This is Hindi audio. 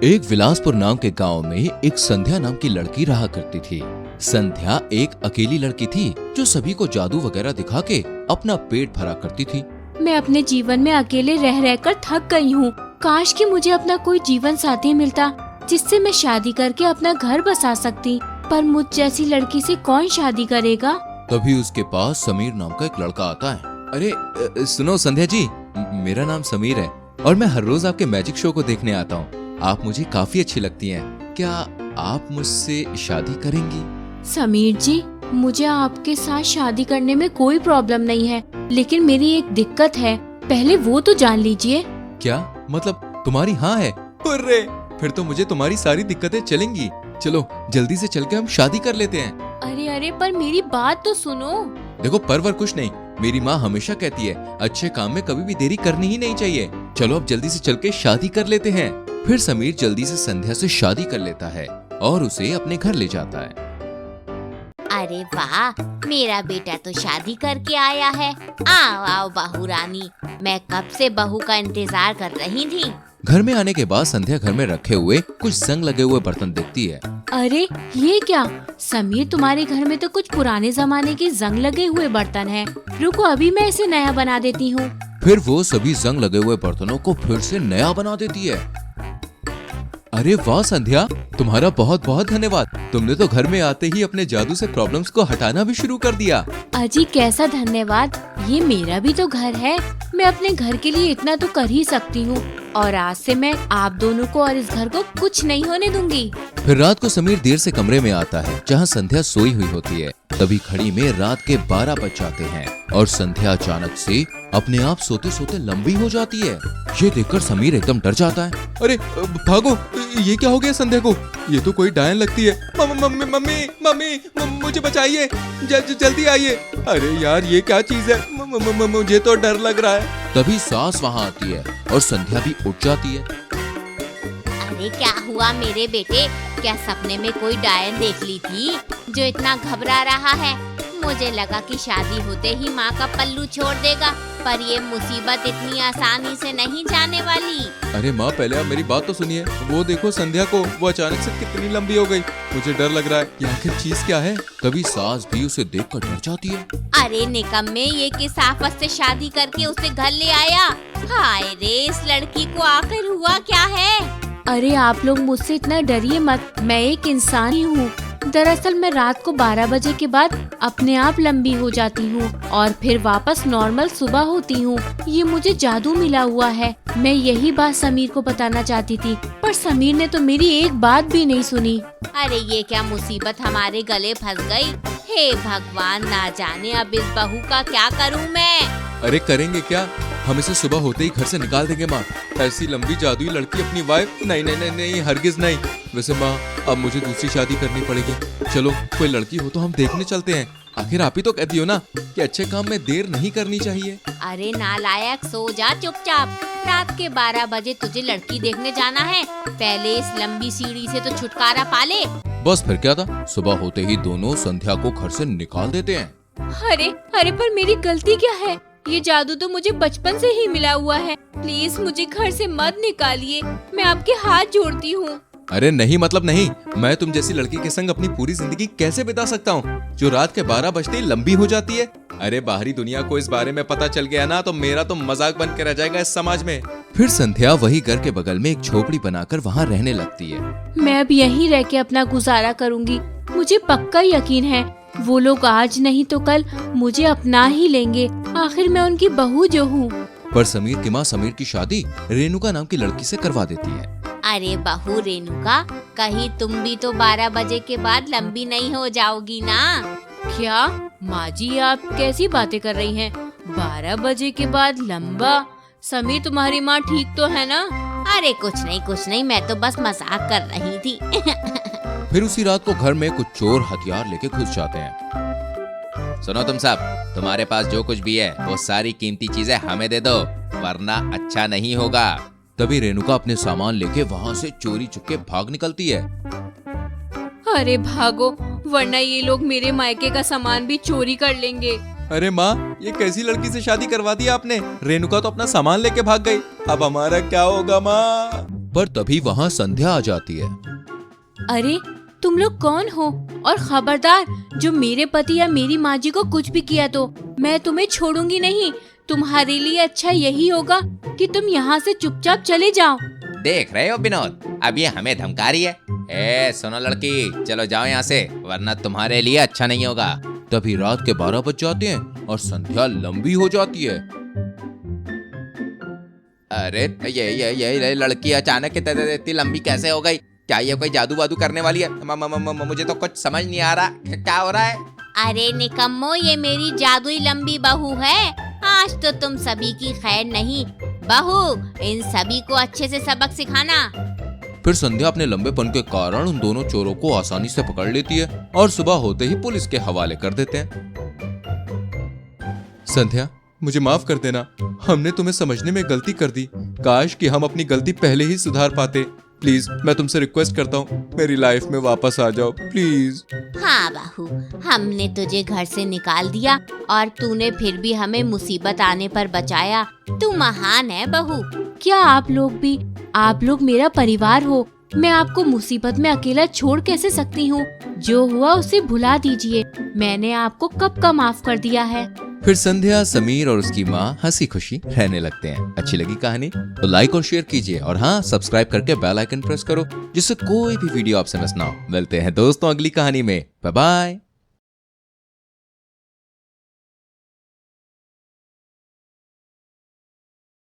एक विलासपुर नाम के गांव में एक संध्या नाम की लड़की रहा करती थी। संध्या एक अकेली लड़की थी जो सभी को जादू वगैरह दिखा के अपना पेट भरा करती थी। मैं अपने जीवन में अकेले रह रहकर थक गई हूँ। काश कि मुझे अपना कोई जीवन साथी मिलता जिससे मैं शादी करके अपना घर बसा सकती, पर मुझ जैसी लड़की से कौन शादी करेगा। तभी उसके पास समीर नाम का एक लड़का आता है। अरे सुनो संध्या जी, मेरा नाम समीर है और मैं हर रोज आपके मैजिक शो को देखने आता हूँ। आप मुझे काफी अच्छी लगती हैं। क्या आप मुझसे शादी करेंगी? समीर जी, मुझे आपके साथ शादी करने में कोई प्रॉब्लम नहीं है, लेकिन मेरी एक दिक्कत है, पहले वो तो जान लीजिए। क्या मतलब तुम्हारी हाँ है? अरे फिर तो मुझे तुम्हारी सारी दिक्कतें चलेंगी। चलो जल्दी से चल के हम शादी कर लेते हैं। अरे अरे, पर मेरी बात तो सुनो। देखो परवर कुछ नहीं, मेरी माँ हमेशा कहती है अच्छे काम में कभी भी देरी करनी ही नहीं चाहिए। चलो अब जल्दी से चल के शादी कर लेते हैं। फिर समीर जल्दी से संध्या से शादी कर लेता है और उसे अपने घर ले जाता है। अरे वाह, मेरा बेटा तो शादी करके आया है। आओ आओ बहू रानी, मैं कब से बहू का इंतजार कर रही थी। घर में आने के बाद संध्या घर में रखे हुए कुछ जंग लगे हुए बर्तन देखती है। अरे ये क्या समीर, तुम्हारे घर में तो कुछ पुराने जमाने के जंग लगे हुए बर्तन हैं। रुको अभी मैं इसे नया बना देती हूँ। फिर वो सभी जंग लगे हुए बर्तनों को फिर से नया बना देती है। अरे वाह संध्या, तुम्हारा बहुत बहुत धन्यवाद। तुमने तो घर में आते ही अपने जादू से प्रॉब्लम्स को हटाना भी शुरू कर दिया। अजी कैसा धन्यवाद, ये मेरा भी तो घर है। मैं अपने घर के लिए इतना तो कर ही सकती हूँ, और आज से मैं आप दोनों को और इस घर को कुछ नहीं होने दूंगी। फिर रात को समीर देर से कमरे में आता है जहाँ संध्या सोई हुई होती है। तभी घड़ी में रात के 12 बज जाते हैं और संध्या अचानक से अपने आप सोते सोते लंबी हो जाती है। ये देखकर समीर एकदम डर जाता है। अरे भागो, ये क्या हो गया संध्या को? ये तो कोई डायन लगती है। मम्मी मम्मी मम्मी मुझे बचाइए, जल्दी आइए। अरे यार ये क्या चीज है? मुझे तो डर लग रहा है। तभी सास वहाँ आती है और संध्या भी उठ जाती है। अरे क्या हुआ मेरे बेटे, क्या सपने में कोई डायन देख ली थी जो इतना घबरा रहा है? मुझे लगा कि शादी होते ही माँ का पल्लू छोड़ देगा, पर ये मुसीबत इतनी आसानी से नहीं जाने वाली। अरे माँ पहले आप मेरी बात तो सुनिए। वो देखो संध्या को, वो अचानक से कितनी लंबी हो गई। मुझे डर लग रहा है, ये आखिर चीज क्या है? तभी सास भी उसे देखकर डर जाती है। अरे निकम्मे, ये किस आफत से शादी करके उसे घर ले आया? हाय रे, इस लड़की को आखिर हुआ क्या है? अरे आप लोग मुझसे इतना डरिए मत, मैं एक इंसान ही हूँ। दरअसल मैं रात को 12 बजे के बाद अपने आप लंबी हो जाती हूँ और फिर वापस नॉर्मल सुबह होती हूँ। ये मुझे जादू मिला हुआ है। मैं यही बात समीर को बताना चाहती थी, पर समीर ने तो मेरी एक बात भी नहीं सुनी। अरे ये क्या मुसीबत हमारे गले फंस गई। हे भगवान, ना जाने अब इस बहू का क्या करूँ मैं। अरे करेंगे क्या, हम इसे सुबह होते ही घर से निकाल देंगे माँ। ऐसी लंबी जादुई लड़की अपनी वाइफ, नहीं नहीं नहीं नहीं, हरगिज नहीं। वैसे माँ अब मुझे दूसरी शादी करनी पड़ेगी। चलो कोई लड़की हो तो हम देखने चलते हैं। आखिर आप ही तो कहती हो ना कि अच्छे काम में देर नहीं करनी चाहिए। अरे नालायक, सो जा चुपचाप। रात के 12 बजे तुझे लड़की देखने जाना है? पहले इस लंबी सीढ़ी से तो छुटकारा पा ले। बस फिर क्या था, सुबह होते ही दोनों संध्या को घर से निकाल देते हैं। अरे अरे, पर मेरी गलती क्या है? ये जादू तो मुझे बचपन से ही मिला हुआ है। प्लीज मुझे घर से मत निकालिए, मैं आपके हाथ जोड़ती हूँ। अरे नहीं मतलब नहीं, मैं तुम जैसी लड़की के संग अपनी पूरी जिंदगी कैसे बिता सकता हूँ जो रात के 12 बजते ही लंबी हो जाती है? अरे बाहरी दुनिया को इस बारे में पता चल गया ना तो मेरा तो मजाक बन के रह जाएगा इस समाज में। फिर संध्या वही घर के बगल में एक झोपड़ी बनाकर वहाँ रहने लगती है। मैं अब यहीं रह के अपना गुजारा करूँगी। मुझे पक्का यकीन है वो लोग आज नहीं तो कल मुझे अपना ही लेंगे। आखिर मैं उनकी बहू जो हूँ। पर समीर की माँ समीर की शादी रेणुका नाम की लड़की से करवा देती है। अरे बहू रेणुका, कहीं तुम भी तो 12 बजे के बाद लंबी नहीं हो जाओगी ना? क्या माँ जी, आप कैसी बातें कर रही हैं? 12 बजे के बाद लंबा? समीर तुम्हारी माँ ठीक तो है ना? अरे कुछ नहीं, मैं तो बस मजाक कर रही थी। फिर उसी रात को घर में कुछ चोर हथियार लेके घुस जाते हैं। सुनो तुम सब, तुम्हारे पास जो कुछ भी है वो सारी कीमती चीजें हमें दे दो, वरना अच्छा नहीं होगा। तभी रेणुका अपने सामान लेके वहाँ से चोरी चुपके भाग निकलती है। अरे भागो, वरना ये लोग मेरे मायके का सामान भी चोरी कर लेंगे। अरे माँ, ये कैसी लड़की से शादी करवा दी आपने? रेणुका तो अपना सामान लेके भाग गई, अब हमारा क्या होगा माँ? पर तभी वहाँ संध्या आ जाती है। अरे तुम लोग कौन हो? और खबरदार, जो मेरे पति या मेरी माँ जी को कुछ भी किया तो मैं तुम्हें छोड़ूंगी नहीं। तुम्हारे लिए अच्छा यही होगा कि तुम यहाँ से चुपचाप चले जाओ। देख रहे हो विनोद, अब ये हमें धमका रही है। ए सुनो लड़की, चलो जाओ यहाँ से, वरना तुम्हारे लिए अच्छा नहीं होगा। तभी रात के 12 बज जाते हैं और संध्या लंबी हो जाती है। अरे ये लड़की अचानक इतनी लंबी कैसे हो गई? क्या ये कोई जादू वादू करने वाली है? मुझे तो कुछ समझ नहीं आ रहा, क्या हो रहा है? अरे निकम्मो, ये मेरी जादुई लंबी बहू है। आज तो तुम सभी की खैर नहीं। बहू, इन सभी को अच्छे से सबक सिखाना। फिर संध्या अपने लंबेपन के कारण उन दोनों चोरों को आसानी से पकड़ लेती है और सुबह होते ही पुलिस के हवाले कर देते हैं। संध्या, मुझे माफ कर देना, हमने तुम्हें समझने में गलती कर दी। काश कि हम अपनी गलती पहले ही सुधार पाते। प्लीज, मैं तुमसे रिक्वेस्ट करता हूँ, मेरी लाइफ में वापस आ जाओ प्लीज। हाँ बहू, हमने तुझे घर से निकाल दिया और तूने फिर भी हमें मुसीबत आने पर बचाया। तू महान है बहू। क्या आप लोग मेरा परिवार हो। मैं आपको मुसीबत में अकेला छोड़ कैसे सकती हूँ? जो हुआ उसे भुला दीजिए। मैंने आपको कब का माफ कर दिया है। फिर संध्या, समीर और उसकी माँ हंसी खुशी रहने लगते हैं। अच्छी लगी कहानी तो लाइक और शेयर कीजिए, और हाँ, सब्सक्राइब करके बेल आइकन प्रेस करो जिससे कोई भी वीडियो आपसे मिस ना हो। मिलते हैं दोस्तों अगली कहानी में। Bye bye.